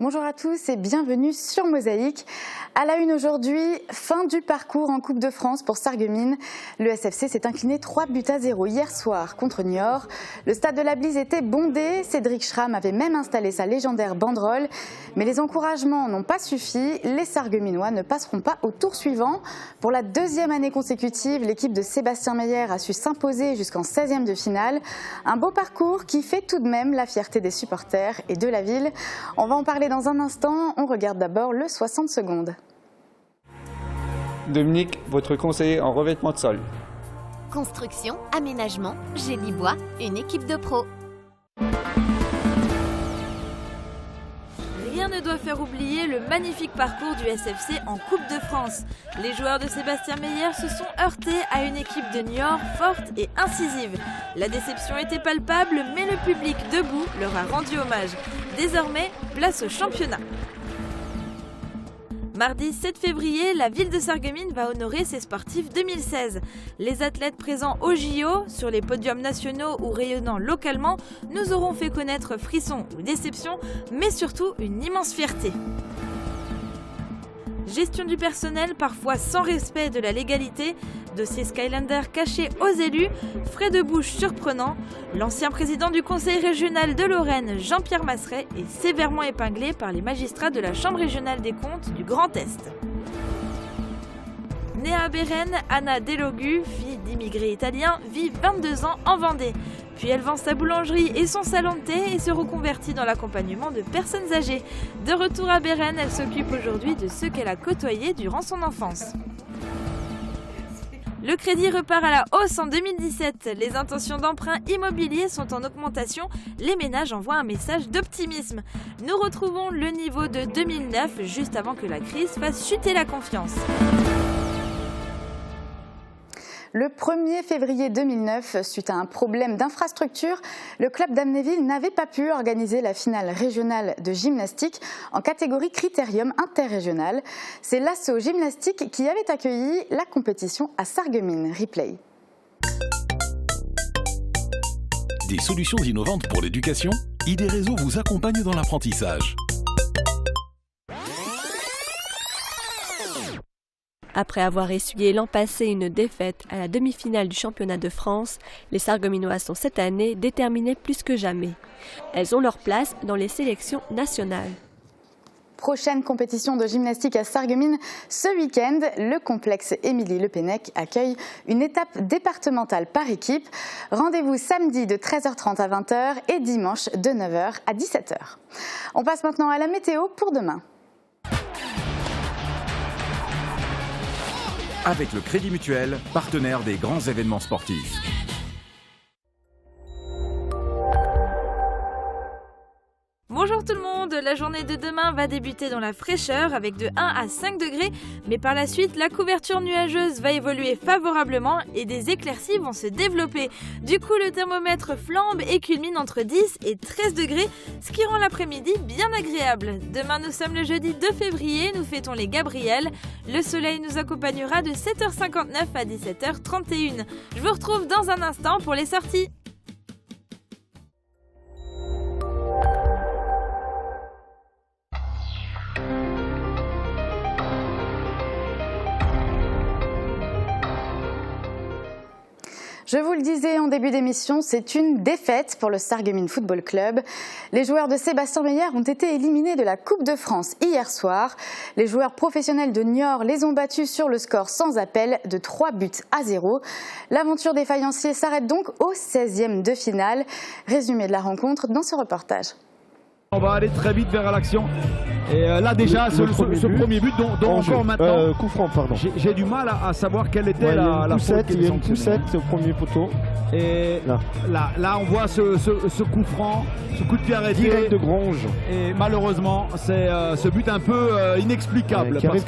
Bonjour à tous et bienvenue sur Mosaïque. À la une aujourd'hui, fin du parcours en Coupe de France pour Sarreguemines. Le SFC s'est incliné 3-0 hier soir contre Niort. Le stade de la Blise était bondé. Cédric Schramm avait même installé sa légendaire banderole. Mais les encouragements n'ont pas suffi. Les Sarregueminois ne passeront pas au tour suivant. Pour la deuxième année consécutive, l'équipe de Sébastien Meyer a su s'imposer jusqu'en 16e de finale. Un beau parcours qui fait tout de même la fierté des supporters et de la ville. On va en parler dans un instant, on regarde d'abord le 60 secondes. Dominique, votre conseiller en revêtement de sol. Construction, aménagement, génie bois, une équipe de pros. Rien ne doit faire oublier le magnifique parcours du SFC en Coupe de France. Les joueurs de Sébastien Meyer se sont heurtés à une équipe de Niort forte et incisive. La déception était palpable, mais le public debout leur a rendu hommage. Désormais, place au championnat. Mardi 7 février, la ville de Sarreguemines va honorer ses sportifs 2016. Les athlètes présents au JO, sur les podiums nationaux ou rayonnant localement, nous auront fait connaître frissons ou déceptions, mais surtout une immense fierté. Gestion du personnel parfois sans respect de la légalité, dossier Skylander caché aux élus, frais de bouche surprenants, l'ancien président du conseil régional de Lorraine, Jean-Pierre Masseret, est sévèrement épinglé par les magistrats de la Chambre régionale des comptes du Grand Est. Née à Bérennes, Anna Delogu, fille d'immigrés italiens, vit 22 ans en Vendée. Puis elle vend sa boulangerie et son salon de thé et se reconvertit dans l'accompagnement de personnes âgées. De retour à Bérennes, elle s'occupe aujourd'hui de ceux qu'elle a côtoyés durant son enfance. Le crédit repart à la hausse en 2017. Les intentions d'emprunt immobilier sont en augmentation. Les ménages envoient un message d'optimisme. Nous retrouvons le niveau de 2009, juste avant que la crise fasse chuter la confiance. Le 1er février 2009, suite à un problème d'infrastructure, le club d'Amnéville n'avait pas pu organiser la finale régionale de gymnastique en catégorie critérium interrégional. C'est l'Asso Gymnastique qui avait accueilli la compétition à Sarreguemines. Replay. Des solutions innovantes pour l'éducation, ID Réseau vous accompagne dans l'apprentissage. Après avoir essuyé l'an passé une défaite à la demi-finale du championnat de France, les Sarregueminoises sont cette année déterminées plus que jamais. Elles ont leur place dans les sélections nationales. Prochaine compétition de gymnastique à Sarreguemines. Ce week-end, le complexe Émilie Le Pennec accueille une étape départementale par équipe. Rendez-vous samedi de 13h30 à 20h et dimanche de 9h à 17h. On passe maintenant à la météo pour demain. Avec le Crédit Mutuel, partenaire des grands événements sportifs. Bonjour tout le monde, la journée de demain va débuter dans la fraîcheur avec de 1 à 5 degrés, mais par la suite la couverture nuageuse va évoluer favorablement et des éclaircies vont se développer. Du coup le thermomètre flambe et culmine entre 10 et 13 degrés, ce qui rend l'après-midi bien agréable. Demain nous sommes le jeudi 2 février, nous fêtons les Gabriels. Le soleil nous accompagnera de 7h59 à 17h31. Je vous retrouve dans un instant pour les sorties. Je vous le disais en début d'émission, c'est une défaite pour le Sarreguemines Football Club. Les joueurs de Sébastien Meyer ont été éliminés de la Coupe de France hier soir. Les joueurs professionnels de Niort les ont battus sur le score sans appel de 3-0. L'aventure des faïenciers s'arrête donc au 16e de finale. Résumé de la rencontre dans ce reportage. On va aller très vite vers l'action. Et là déjà, ce premier but dont encore maintenant, coup franc, pardon. J'ai du mal à savoir quelle était la faute. Il y a une poussette au premier poteau. Et là on voit ce coup franc, ce coup de pied arrêté. Direct de Gronge. Et malheureusement, c'est ce but un peu inexplicable. Qui arrive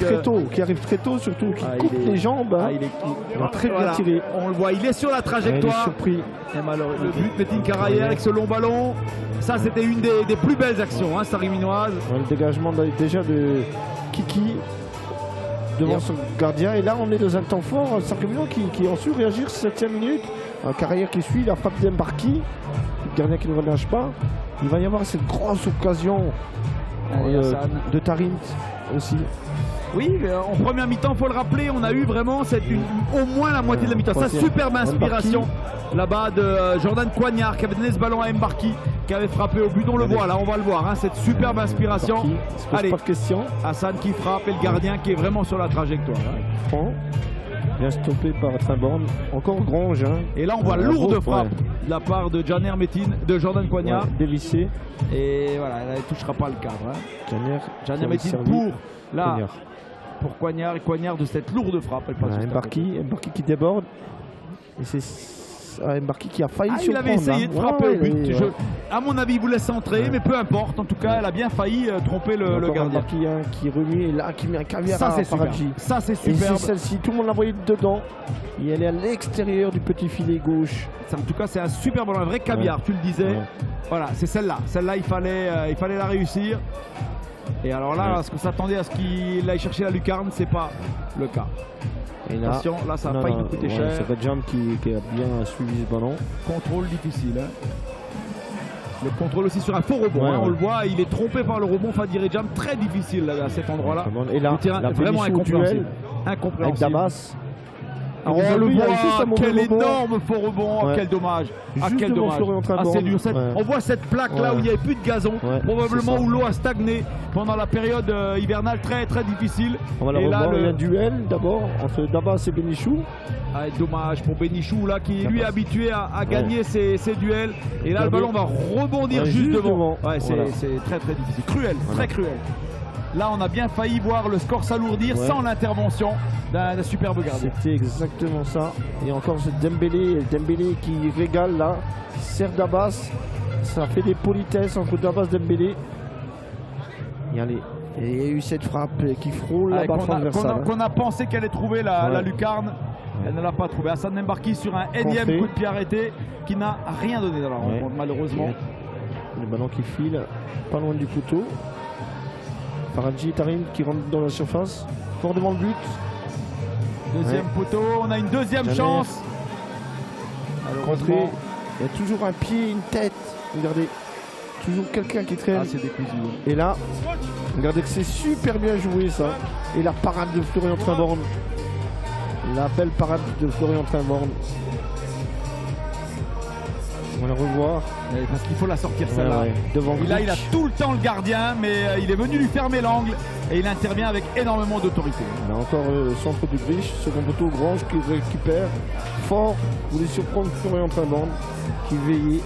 très tôt surtout, qui coupe les jambes. Il a très bien tiré. On le voit, il est sur la trajectoire. Il est surpris. Et le but, Métine Carrière avec ce long ballon. Ça, c'était une des plus belles actions, sarregueminoises. Le dégagement déjà de Kiki devant son gardien. Et là, on est dans un temps fort. Sarregueminois qui ont su réagir 7e minute. Carrière qui suit, la frappe d'Embarki. Le gardien qui ne relâche pas. Il va y avoir cette grosse occasion de Tarint aussi. Oui, en première mi-temps, il faut le rappeler, on a eu vraiment au moins la moitié de la mi-temps. Sa superbe inspiration là-bas de Jordan Coignard qui avait donné ce ballon à Mbarki, qui avait frappé au but. On le voit là, on va le voir, hein, cette superbe inspiration. Allez, pas de question. Hassan qui frappe et le gardien qui est vraiment sur la trajectoire. Franc, bien stoppé par Trimborn. Encore Grange. Hein. Et là, on voit lourde frappe de la part de Janer Metin, de Jordan Coignard. Dévissé. Et voilà, elle ne touchera pas le cadre. Hein. Janer Metin pour Coignard et Coignard de cette lourde frappe. Mbarki qui déborde. Et c'est Mbarki qui a failli surprendre. Il avait essayé de frapper au but. À mon avis, il voulait centrer, mais peu importe. En tout cas, elle a bien failli tromper le gardien. Mbarki qui remue et là qui met un caviar à Faradji. Ça, c'est superbe. Et c'est celle-ci, tout le monde l'a envoyé dedans. Et elle est à l'extérieur du petit filet gauche. En tout cas, c'est un super ballon, un vrai caviar, tu le disais. Voilà, c'est celle-là. Celle-là, il fallait la réussir. Et alors là, ce qu'on s'attendait à ce qu'il aille chercher la lucarne, c'est pas le cas. Et là, attention, là ça a failli nous coûter cher. C'est Redjam qui a bien suivi ce ballon. Contrôle difficile. Hein. Le contrôle aussi sur un faux rebond. On le voit, il est trompé par le rebond. Fadi Redjam, très difficile là, à cet endroit-là. Et là, le terrain la vraiment incompréhensible. Avec Damas. On le voit, quel énorme faux rebond, quel dommage. Quel dommage. C'est dur. On voit cette plaque là où il n'y avait plus de gazon, probablement où l'eau a stagné pendant la période hivernale très très difficile. On va la revoir, il y a un duel d'abord entre Dabas et Benichou. Dommage pour Benichou là qui lui est habitué à gagner ses duels. Et là le ballon va rebondir juste devant. C'est très très difficile. Cruel, très cruel. Là, on a bien failli voir le score s'alourdir sans l'intervention d'un superbe gardien. C'était exactement ça. Et encore ce Dembélé qui régale là, qui sert Dabas. Ça fait des politesses entre Dabas et Dembélé. Et allez, il y a eu cette frappe qui frôle la barre transversale. Qu'on a pensé qu'elle allait trouver la lucarne. Elle ne l'a pas trouvé. Hassan Mbarki sur un énième coup de pied arrêté qui n'a rien donné dans la rencontre, malheureusement. Le ballon qui file pas loin du couteau. Faradji Tarim qui rentre dans la surface, fort devant le but. Deuxième poteau, on a une deuxième chance. Malheureusement, il y a toujours un pied, une tête. Regardez, toujours quelqu'un qui traîne. C'est décousu. Et là, regardez que c'est super bien joué ça. Et la parade de Florian Trimborn. La belle parade de Florian Trimborn. On va la revoir. Parce qu'il faut la sortir celle-là. Et là, il a tout le temps le gardien, mais il est venu lui fermer l'angle et il intervient avec énormément d'autorité. Il a encore le centre du Griche, second poteau Grange qui récupère. Fort, voulait surprendre Florian Trimborn qui veillait.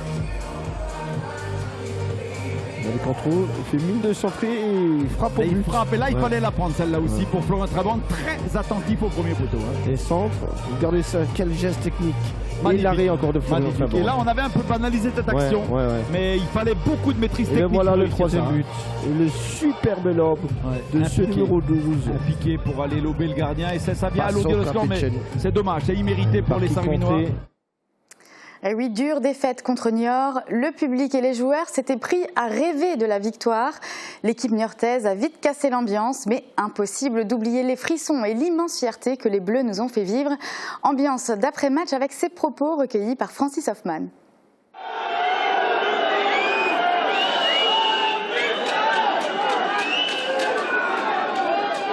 Il a le contrôle, il fait mine de centrer et il frappe au but. Il frappe et là, il fallait la prendre celle-là aussi pour Florian Trimborn, très attentif au premier poteau. Et centre, regardez ça, quel geste technique. Et l'arrêt encore de Florian Trimborn. Et là, on avait un peu banalisé cette action, mais il fallait beaucoup de maîtrise technique. Et voilà le troisième but. Et le superbe lob de ce numéro 12. Un piqué pour aller lober le gardien. Et ça vient alourdir le score, mais c'est dommage. C'est immérité pour les Sargueminois. Et oui, dure défaite contre Niort. Le public et les joueurs s'étaient pris à rêver de la victoire. L'équipe niortaise a vite cassé l'ambiance, mais impossible d'oublier les frissons et l'immense fierté que les Bleus nous ont fait vivre. Ambiance d'après-match avec ces propos recueillis par Francis Hoffman.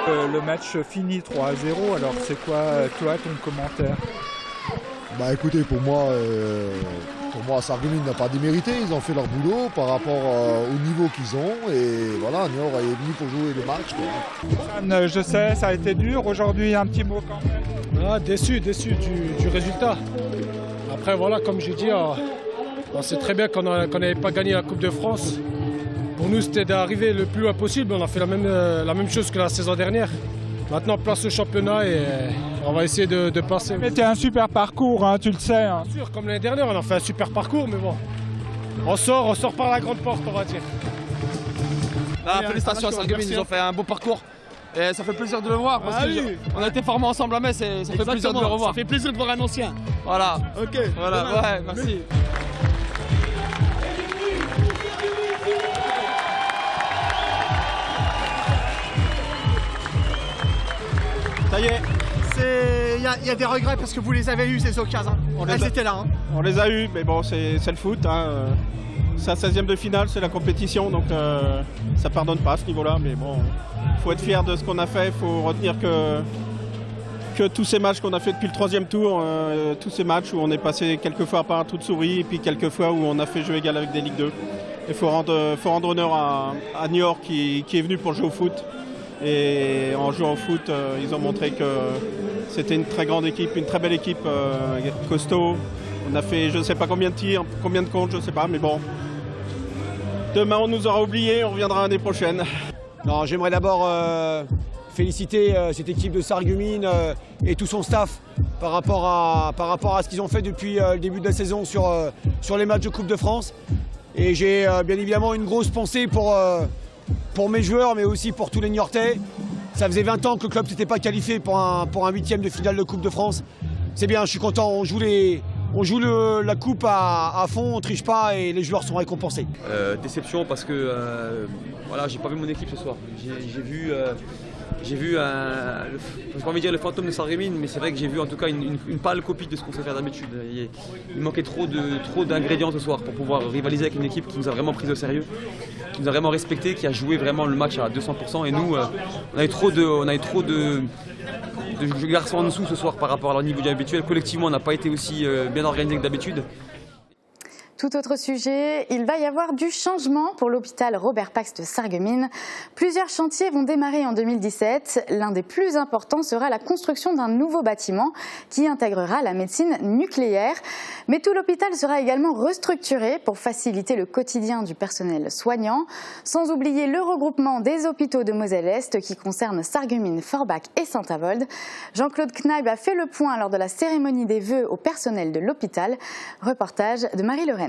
Le match finit 3-0, alors c'est quoi toi ton commentaire ? Bah écoutez, pour moi Sarreguemines n'a pas démérité, ils ont fait leur boulot par rapport au niveau qu'ils ont et voilà, Niort est venu pour jouer le match. Je sais, ça a été dur, aujourd'hui un petit mot quand même. Déçu du résultat. Après voilà, comme j'ai dit, on sait très bien qu'on n'avait pas gagné la Coupe de France. Pour nous c'était d'arriver le plus loin possible, on a fait la même chose que la saison dernière. Maintenant, place au championnat et on va essayer de passer. C'était un super parcours, hein, tu le sais. Hein. Bien sûr, comme l'année dernière, on a fait un super parcours, mais bon. On sort par la grande porte, on va dire. Félicitations à Sarreguemines, ils ont fait un beau parcours. Et ça fait plaisir de le voir parce qu'on a été formés ensemble à Metz et ça fait plaisir de le revoir. Ça fait plaisir de voir un ancien. Voilà. Ok. Voilà, ouais, merci. Ça y est, il y a des regrets parce que vous les avez eu ces occasions. Elles étaient là. Hein. On les a eu, mais bon, c'est le foot. Hein. c'est la 16e de finale, c'est la compétition, donc ça pardonne pas à ce niveau-là. Mais bon, il faut être fier de ce qu'on a fait, il faut retenir que tous ces matchs qu'on a fait depuis le 3e tour, tous ces matchs où on est passé quelques fois par un trou de souris et puis quelques fois où on a fait jeu égal avec des Ligue 2. Il faut rendre honneur à Niort qui est venu pour jouer au foot. Et en jouant au foot, ils ont montré que c'était une très grande équipe, une très belle équipe, costaud. On a fait je ne sais pas combien de tirs, combien de comptes, je ne sais pas, mais bon. Demain, on nous aura oubliés, on reviendra l'année prochaine. Non, j'aimerais d'abord féliciter cette équipe de Sarreguemines et tout son staff par rapport à ce qu'ils ont fait depuis le début de la saison sur les matchs de Coupe de France. Et j'ai bien évidemment une grosse pensée pour mes joueurs, mais aussi pour tous les Niortais. Ça faisait 20 ans que le club ne s'était pas qualifié pour un 8e de finale de Coupe de France. C'est bien, je suis content, on joue la coupe à fond, on ne triche pas et les joueurs sont récompensés. Déception parce que voilà, j'ai pas vu mon équipe ce soir. J'ai vu j'ai pas envie de dire le fantôme de Sarreguemines, mais c'est vrai que j'ai vu en tout cas une pâle copie de ce qu'on sait faire d'habitude. Il manquait trop d'ingrédients ce soir pour pouvoir rivaliser avec une équipe qui nous a vraiment pris au sérieux, qui nous a vraiment respecté, qui a joué vraiment le match à 200%. Et nous, on a eu trop de garçons en dessous ce soir par rapport à leur niveau habituel. Collectivement, on n'a pas été aussi bien organisé que d'habitude. Tout autre sujet, il va y avoir du changement pour l'hôpital Robert Pax de Sarreguemines. Plusieurs chantiers vont démarrer en 2017. L'un des plus importants sera la construction d'un nouveau bâtiment qui intégrera la médecine nucléaire. Mais tout l'hôpital sera également restructuré pour faciliter le quotidien du personnel soignant. Sans oublier le regroupement des hôpitaux de Moselle-Est qui concerne Sarreguemines, Forbach et Saint-Avold. Jean-Claude Kneip a fait le point lors de la cérémonie des vœux au personnel de l'hôpital. Reportage de Marie Lorenz.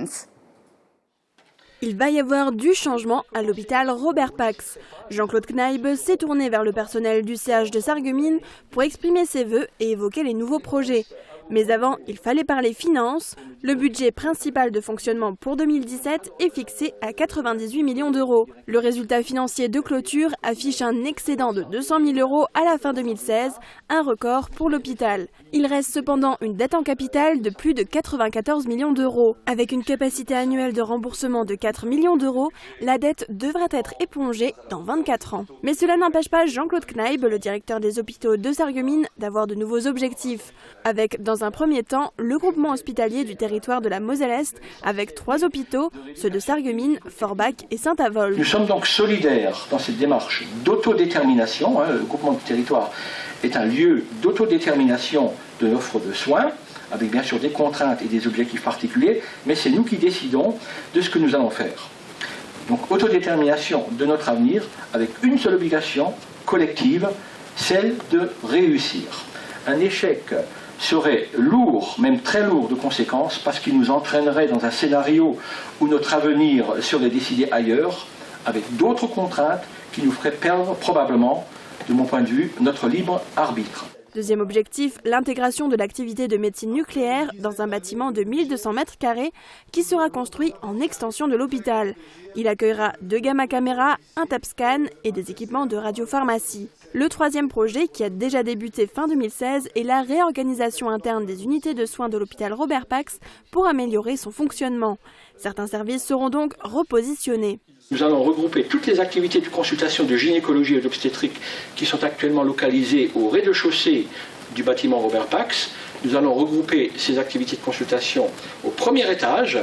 Il va y avoir du changement à l'hôpital Robert Pax. Jean-Claude Kneip s'est tourné vers le personnel du CH de Sarreguemines pour exprimer ses vœux et évoquer les nouveaux projets. Mais avant, il fallait parler finances. Le budget principal de fonctionnement pour 2017 est fixé à 98 millions d'euros. Le résultat financier de clôture affiche un excédent de 200 000 euros à la fin 2016, un record pour l'hôpital. Il reste cependant une dette en capital de plus de 94 millions d'euros. Avec une capacité annuelle de remboursement de 4 millions d'euros, la dette devrait être épongée dans 24 ans. Mais cela n'empêche pas Jean-Claude Kneip, le directeur des hôpitaux de Sarreguemines, d'avoir de nouveaux objectifs. Avec, dans un premier temps, le groupement hospitalier du territoire de la Moselle-Est, avec 3 hôpitaux, ceux de Sarreguemines, Forbach et Saint-Avold. Nous sommes donc solidaires dans cette démarche d'autodétermination. Le groupement du territoire est un lieu d'autodétermination de l'offre de soins, avec bien sûr des contraintes et des objectifs particuliers, mais c'est nous qui décidons de ce que nous allons faire. Donc autodétermination de notre avenir, avec une seule obligation collective, celle de réussir. Un échec serait lourd, même très lourd de conséquences, parce qu'il nous entraînerait dans un scénario où notre avenir serait décidé ailleurs, avec d'autres contraintes qui nous feraient perdre probablement, de mon point de vue, notre libre arbitre. Deuxième objectif, l'intégration de l'activité de médecine nucléaire dans un bâtiment de 1200 mètres carrés qui sera construit en extension de l'hôpital. Il accueillera 2 gamma caméras, un TAP-scan et des équipements de radiopharmacie. Le troisième projet, qui a déjà débuté fin 2016, est la réorganisation interne des unités de soins de l'hôpital Robert Pax pour améliorer son fonctionnement. Certains services seront donc repositionnés. Nous allons regrouper toutes les activités de consultation de gynécologie et d'obstétrique qui sont actuellement localisées au rez-de-chaussée du bâtiment Robert Pax. Nous allons regrouper ces activités de consultation au premier étage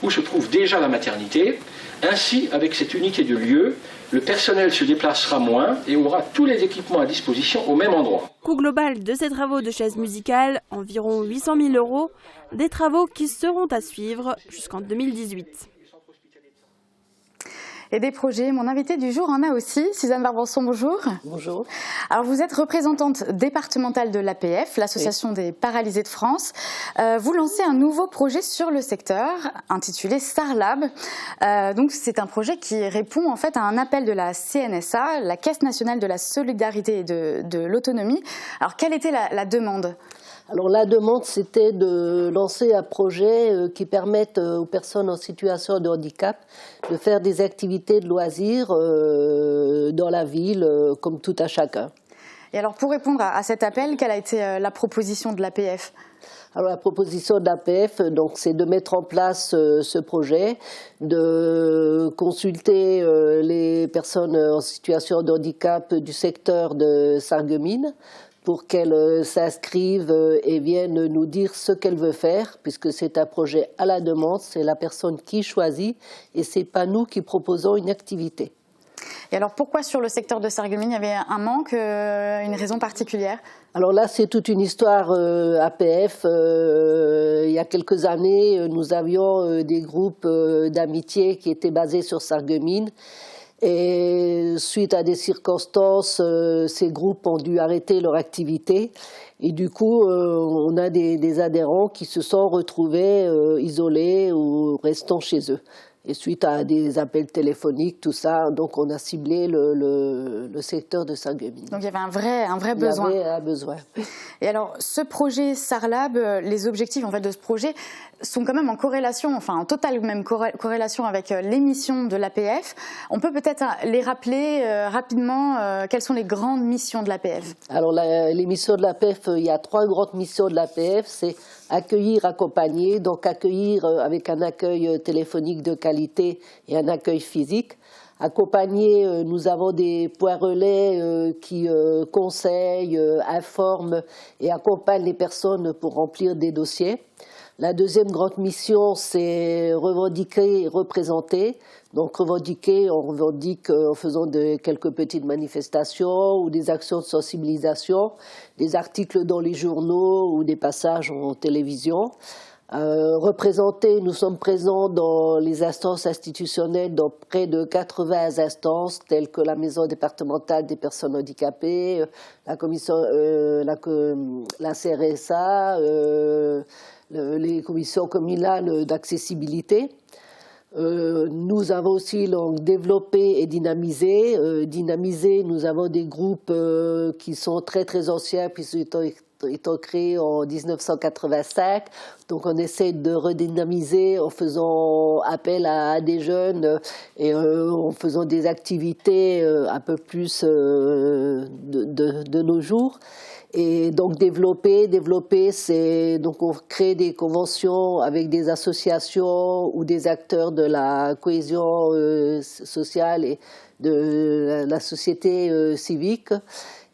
où se trouve déjà la maternité. Ainsi, avec cette unité de lieu, le personnel se déplacera moins et aura tous les équipements à disposition au même endroit. Coût global de ces travaux de chaises musicales, environ 800 000 euros, des travaux qui seront à suivre jusqu'en 2018. Et des projets, mon invité du jour en a aussi. Suzanne Barbanson, bonjour. Bonjour. Alors vous êtes représentante départementale de l'APF, l'Association des paralysés de France. Vous lancez un nouveau projet sur le secteur intitulé StarLab. Donc c'est un projet qui répond en fait à un appel de la CNSA, la Caisse nationale de la solidarité et de l'autonomie. Alors quelle était la demande ? Alors la demande, c'était de lancer un projet qui permette aux personnes en situation de handicap de faire des activités de loisirs dans la ville, comme tout à chacun. Et alors pour répondre à cet appel, quelle a été la proposition de l'APF ? Alors la proposition de l'APF, c'est de mettre en place ce projet, de consulter les personnes en situation de handicap du secteur de Sarreguemines pour qu'elles s'inscrivent et viennent nous dire ce qu'elles veulent faire, puisque c'est un projet à la demande, c'est la personne qui choisit et c'est pas nous qui proposons une activité. Et alors pourquoi sur le secteur de Sarreguemines il y avait un manque, une raison particulière ? Alors là, c'est toute une histoire APF. Il y a quelques années, nous avions des groupes d'amitié qui étaient basés sur Sarreguemines. Et suite à des circonstances, ces groupes ont dû arrêter leur activité. Et du coup, on a des adhérents qui se sont retrouvés isolés ou restant chez eux. Et suite à des appels téléphoniques, tout ça, donc on a ciblé le secteur de Sarreguemines. Donc il y avait un vrai besoin. Il y avait un besoin. Et alors, ce projet SARLAB, les objectifs en fait de ce projet sont quand même en corrélation, enfin en totale même corrélation avec les missions de l'APF. On peut peut-être les rappeler rapidement, quelles sont les grandes missions de l'APF ? Alors les missions de l'APF, il y a 3 grandes missions de l'APF, c'est accueillir, accompagner, donc accueillir avec un accueil téléphonique de qualité et un accueil physique. Accompagner, nous avons des points relais qui conseillent, informent et accompagnent les personnes pour remplir des dossiers. La deuxième grande mission, c'est revendiquer et représenter. Donc revendiquer, on revendique en faisant quelques petites manifestations ou des actions de sensibilisation, des articles dans les journaux ou des passages en télévision. Représenter, nous sommes présents dans les instances institutionnelles, dans près de 80 instances, telles que la Maison départementale des personnes handicapées, la CRSA, les commissions communales d'accessibilité. Nous avons aussi donc développé et dynamisé. Nous avons des groupes qui sont très anciens, puisqu'ils étant créés en 1985. Donc on essaie de redynamiser en faisant appel à des jeunes et en faisant des activités un peu plus de nos jours. Et donc développer, c'est donc on crée des conventions avec des associations ou des acteurs de la cohésion sociale et de la société civique.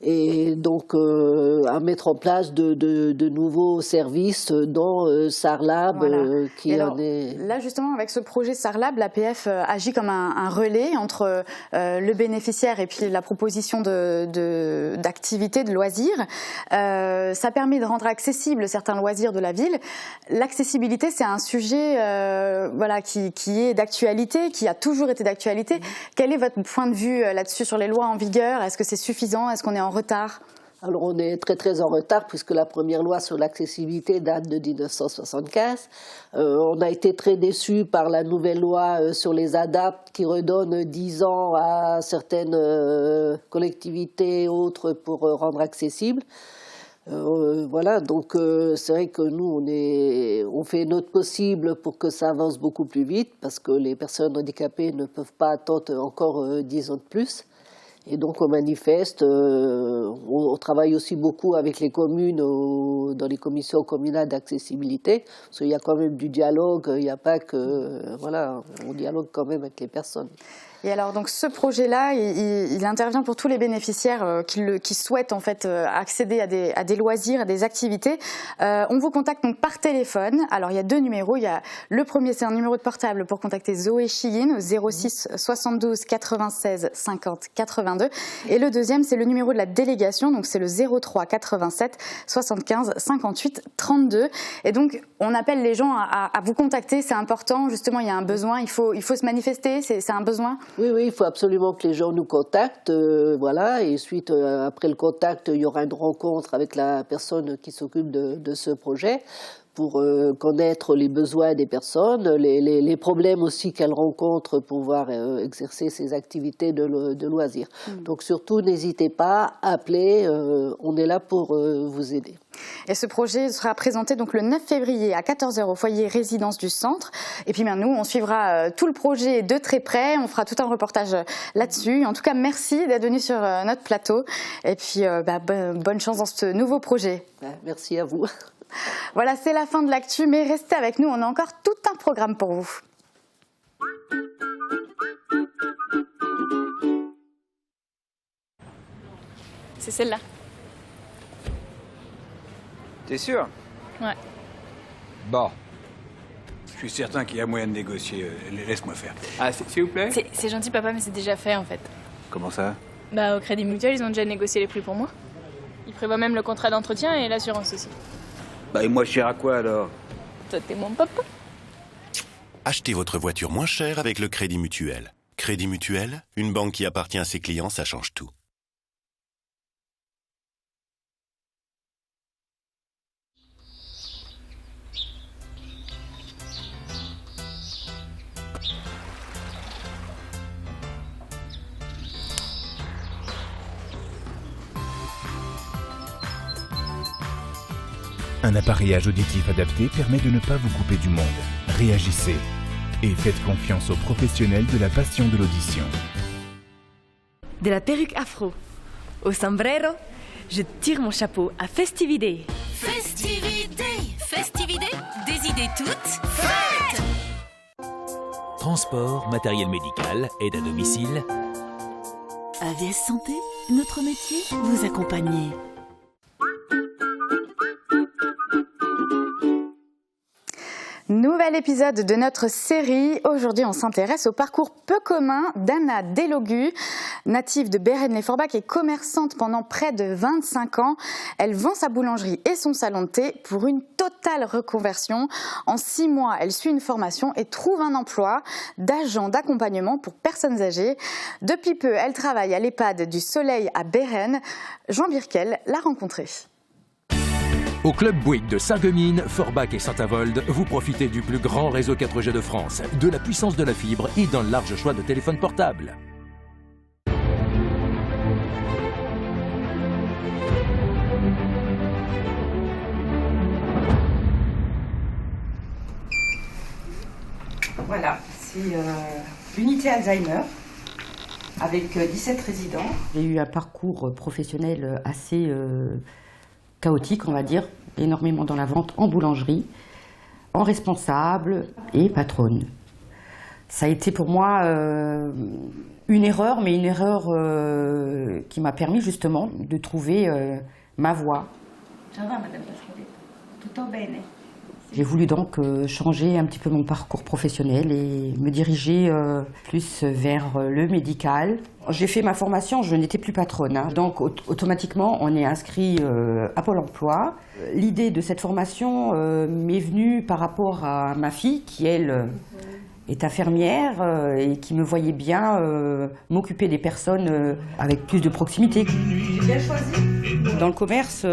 Et donc à mettre en place de nouveaux services dont SARLAB qui alors, en est... Là justement avec ce projet SARLAB, l'APF agit comme un relais entre le bénéficiaire et puis la proposition d'activités, de loisirs. Ça permet de rendre accessibles certains loisirs de la ville. L'accessibilité, c'est un sujet qui est d'actualité, qui a toujours été d'actualité. Quel est votre point de vue là-dessus sur les lois en vigueur ? Est-ce que c'est suffisant ? Est-ce qu'on est en retard ? Alors on est très en retard puisque la première loi sur l'accessibilité date de 1975. On a été très déçus par la nouvelle loi sur les ADAPT qui redonne 10 ans à certaines collectivités autres pour rendre accessible. Voilà, donc c'est vrai que nous on fait notre possible pour que ça avance beaucoup plus vite parce que les personnes handicapées ne peuvent pas attendre encore 10 ans de plus. Et donc on manifeste, on travaille aussi beaucoup avec les communes dans les commissions communales d'accessibilité, parce qu'il y a quand même du dialogue, il n'y a pas que, voilà, on dialogue quand même avec les personnes. Et alors donc ce projet-là, il intervient pour tous les bénéficiaires qui souhaitent en fait accéder à des loisirs, à des activités. On vous contacte donc par téléphone. Alors il y a 2 numéros. Il y a le premier, c'est un numéro de portable pour contacter Zoé Chiyine au 06 72 96 50 82. Et le deuxième, c'est le numéro de la délégation. Donc c'est le 03 87 75 58 32. Et donc on appelle les gens à vous contacter. C'est important. Justement, il y a un besoin. Il faut se manifester. C'est un besoin. Oui, il faut absolument que les gens nous contactent, voilà, et suite, après le contact, il y aura une rencontre avec la personne qui s'occupe de ce projet pour connaître les besoins des personnes, les problèmes aussi qu'elles rencontrent pour pouvoir exercer ces activités de loisirs. Donc surtout, n'hésitez pas à appeler, on est là pour vous aider. Et ce projet sera présenté donc le 9 février à 14h au foyer résidence du centre. Et puis nous, on suivra tout le projet de très près. On fera tout un reportage là-dessus. En tout cas, merci d'être venu sur notre plateau. Et puis, bonne chance dans ce nouveau projet. Merci à vous. Voilà, c'est la fin de l'actu, mais restez avec nous. On a encore tout un programme pour vous. C'est celle-là. T'es sûr? Ouais. Bon. Je suis certain qu'il y a moyen de négocier. Laisse-moi faire. Ah, s'il vous plaît? C'est gentil, papa, mais c'est déjà fait, en fait. Comment ça? Bah, au Crédit Mutuel, ils ont déjà négocié les prix pour moi. Ils prévoient même le contrat d'entretien et l'assurance aussi. Bah, et moi, je sers à quoi, alors? Toi, t'es mon papa. Achetez votre voiture moins chère avec le Crédit Mutuel. Crédit Mutuel, une banque qui appartient à ses clients, ça change tout. Un appareillage auditif adapté permet de ne pas vous couper du monde. Réagissez et faites confiance aux professionnels de la passion de l'audition. De la perruque afro au sombrero, je tire mon chapeau à Festivité. Festivité, des idées toutes faites. Transport, matériel médical, aide à domicile. AVS Santé, notre métier, vous accompagner. Nouvel épisode de notre série. Aujourd'hui, on s'intéresse au parcours peu commun d'Anna Delogu. Native de Bérennes-les-Forbach et commerçante pendant près de 25 ans. Elle vend sa boulangerie et son salon de thé pour une totale reconversion. En 6 mois, elle suit une formation et trouve un emploi d'agent d'accompagnement pour personnes âgées. Depuis peu, elle travaille à l'EHPAD du Soleil à Bérennes. Jean Birkel l'a rencontrée. Au Club Bouygues de Sarreguemines, Forbach et Saint-Avold, vous profitez du plus grand réseau 4G de France, de la puissance de la fibre et d'un large choix de téléphones portables. Voilà, c'est l'unité Alzheimer avec 17 résidents. J'ai eu un parcours professionnel assez chaotique, on va dire, énormément dans la vente en boulangerie, en responsable et patronne. Ça a été pour moi une erreur, mais une erreur qui m'a permis justement de trouver ma voie. Ça va, madame Pasquale? Tutto bene? J'ai voulu donc changer un petit peu mon parcours professionnel et me diriger plus vers le médical. J'ai fait ma formation, je n'étais plus patronne, hein. Donc automatiquement on est inscrit à Pôle emploi. L'idée de cette formation m'est venue par rapport à ma fille qui, elle, est infirmière et qui me voyait bien m'occuper des personnes avec plus de proximité. Bien choisi. Dans le commerce,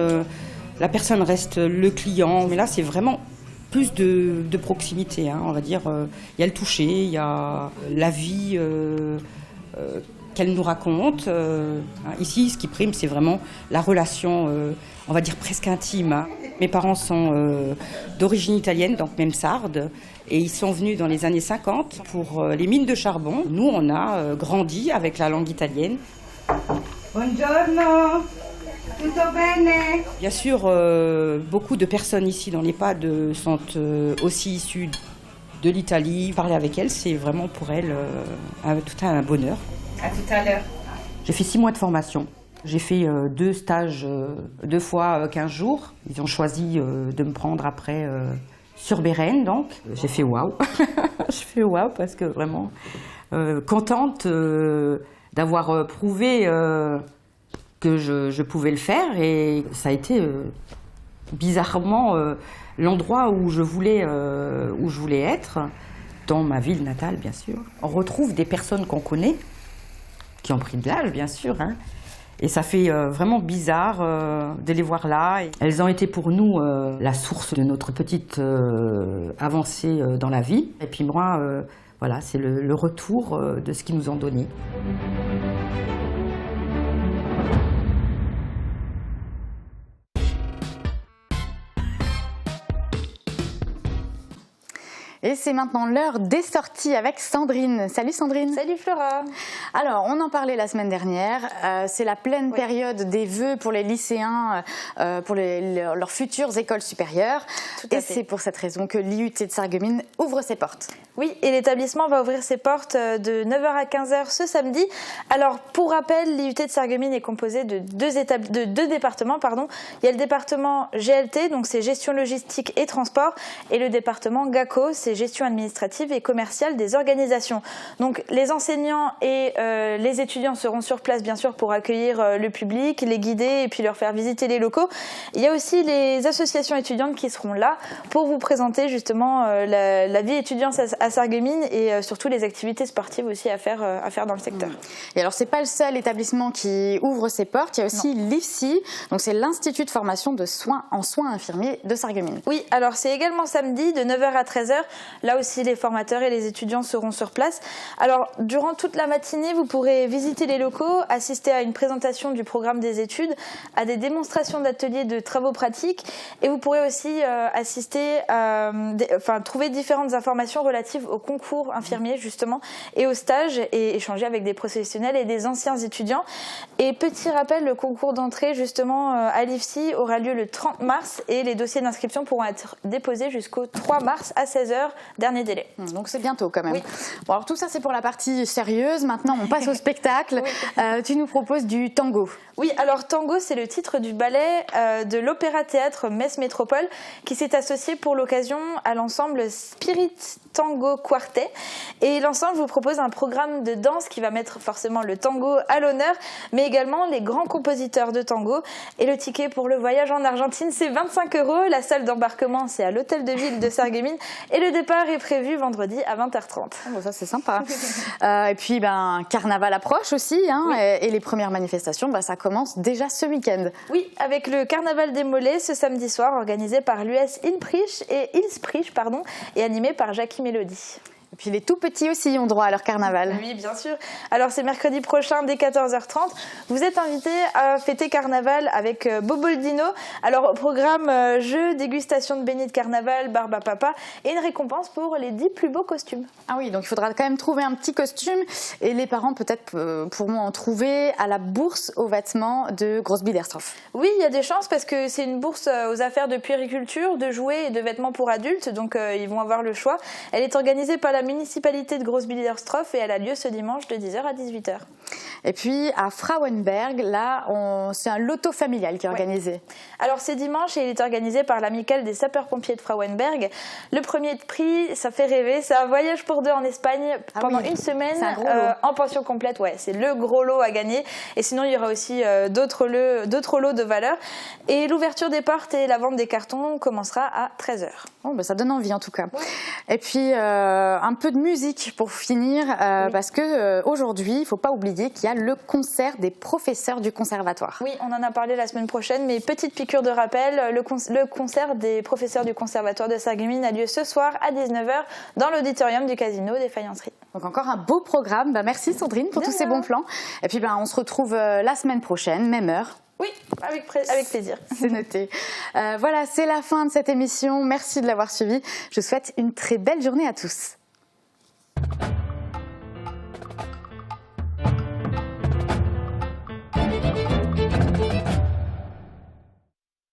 la personne reste le client, mais là c'est vraiment plus de proximité, hein, on va dire. Il y a le toucher, il y a la vie qu'elle nous raconte. Ici, ce qui prime, c'est vraiment la relation, on va dire presque intime. Hein. Mes parents sont d'origine italienne, donc même sarde, et ils sont venus dans les années 50 pour les mines de charbon. Nous, on a grandi avec la langue italienne. Buongiorno. Tutto bene? Bien sûr, beaucoup de personnes ici dans l'EHPAD sont aussi issues de l'Italie. Parler avec elles, c'est vraiment pour elles tout un bonheur. À tout à l'heure. J'ai fait 6 mois de formation. J'ai fait 2 stages, 2 fois 15 jours. Ils ont choisi de me prendre après sur Bérennes, donc. J'ai fait waouh. J'ai fait waouh parce que vraiment contente d'avoir prouvé que je pouvais le faire, et ça a été bizarrement l'endroit où je voulais être, dans ma ville natale bien sûr. On retrouve des personnes qu'on connaît, qui ont pris de l'âge bien sûr, hein, Et ça fait vraiment bizarre de les voir là. Elles ont été pour nous la source de notre petite avancée dans la vie. Et puis moi, voilà, c'est le retour de ce qu'ils nous ont donné. Et c'est maintenant l'heure des sorties avec Sandrine. Salut Sandrine. Salut Flora. Alors, on en parlait la semaine dernière. C'est la pleine période des vœux pour les lycéens, pour leurs futures écoles supérieures. Et c'est pour cette raison que l'IUT de Sarreguemines ouvre ses portes. Oui, et l'établissement va ouvrir ses portes de 9h à 15h ce samedi. Alors, pour rappel, l'IUT de Sarreguemines est composé de deux départements. Il y a le département GLT, donc c'est gestion logistique et transport, et le département GACO, c'est gestion administrative et commerciale des organisations. Donc les enseignants et les étudiants seront sur place bien sûr pour accueillir le public, les guider et puis leur faire visiter les locaux. Il y a aussi les associations étudiantes qui seront là pour vous présenter justement la vie étudiante à Sarreguemines et surtout les activités sportives aussi à faire dans le secteur. Et alors c'est pas le seul établissement qui ouvre ses portes, il y a aussi l'IFSI, donc c'est l'Institut de formation de soins en soins infirmiers de Sarreguemines. Oui, alors c'est également samedi de 9h à 13h. Là aussi, les formateurs et les étudiants seront sur place. Alors, durant toute la matinée, vous pourrez visiter les locaux, assister à une présentation du programme des études, à des démonstrations d'ateliers de travaux pratiques, et vous pourrez aussi trouver différentes informations relatives au concours infirmier, justement, et aux stages, et échanger avec des professionnels et des anciens étudiants. Et petit rappel, le concours d'entrée, justement, à l'IFSI aura lieu le 30 mars, et les dossiers d'inscription pourront être déposés jusqu'au 3 mars à 16h. Dernier délai. Donc c'est bientôt quand même. Oui. Bon, alors tout ça c'est pour la partie sérieuse. Maintenant on passe au spectacle. Oui. Tu nous proposes du tango. Oui, alors tango c'est le titre du ballet de l'Opéra-Théâtre Metz Métropole qui s'est associé pour l'occasion à l'ensemble Spirit Tango Quartet. Et l'ensemble vous propose un programme de danse qui va mettre forcément le tango à l'honneur, mais également les grands compositeurs de tango. Et le ticket pour le voyage en Argentine c'est 25 €. La salle d'embarquement c'est à l'hôtel de ville de Sarreguemines. Et le départ est prévu vendredi à 20h30. Oh, bon, ça c'est sympa. Et puis carnaval approche aussi, hein, oui. et les premières manifestations, ça commence déjà ce week-end. Oui, avec le carnaval des Mollets ce samedi soir, organisé par l'US Ilsprich et animé par Jackie Mélodie. Et puis les tout petits aussi ont droit à leur carnaval. Oui, bien sûr. Alors c'est mercredi prochain dès 14h30. Vous êtes invités à fêter carnaval avec Boboldino. Alors au programme jeux, dégustation de beignets de carnaval, barbe à papa et une récompense pour les 10 plus beaux costumes. Ah oui, donc il faudra quand même trouver un petit costume et les parents peut-être pourront en trouver à la bourse aux vêtements de Grosse-Biederstroff. Oui, il y a des chances parce que c'est une bourse aux affaires de puériculture, de jouets et de vêtements pour adultes. Donc ils vont avoir le choix. Elle est organisée par la municipalité de Grosse-Biederstroff et elle a lieu ce dimanche de 10h à 18h. Et puis à Frauenberg, là, c'est un loto familial qui est organisé. Alors c'est dimanche et il est organisé par l'amicale des sapeurs-pompiers de Frauenberg. Le premier prix, ça fait rêver, c'est un voyage pour deux en Espagne pendant une semaine en pension complète. Ouais, c'est le gros lot à gagner. Et sinon, il y aura aussi d'autres lots de valeur. Et l'ouverture des portes et la vente des cartons commencera à 13h. Oh, ça donne envie en tout cas. Ouais. Et puis un peu de musique pour finir, parce que aujourd'hui, il ne faut pas oublier qu'il y a le concert des professeurs du conservatoire. Oui, on en a parlé la semaine prochaine, mais petite piqûre de rappel, le concert des professeurs du conservatoire de Sarreguemines a lieu ce soir à 19h dans l'auditorium du Casino des Faïenceries. Donc encore un beau programme. Merci Sandrine pour tous ces bons plans. Et puis on se retrouve la semaine prochaine, même heure. Oui, avec plaisir. C'est noté. Voilà, c'est la fin de cette émission. Merci de l'avoir suivi. Je vous souhaite une très belle journée à tous.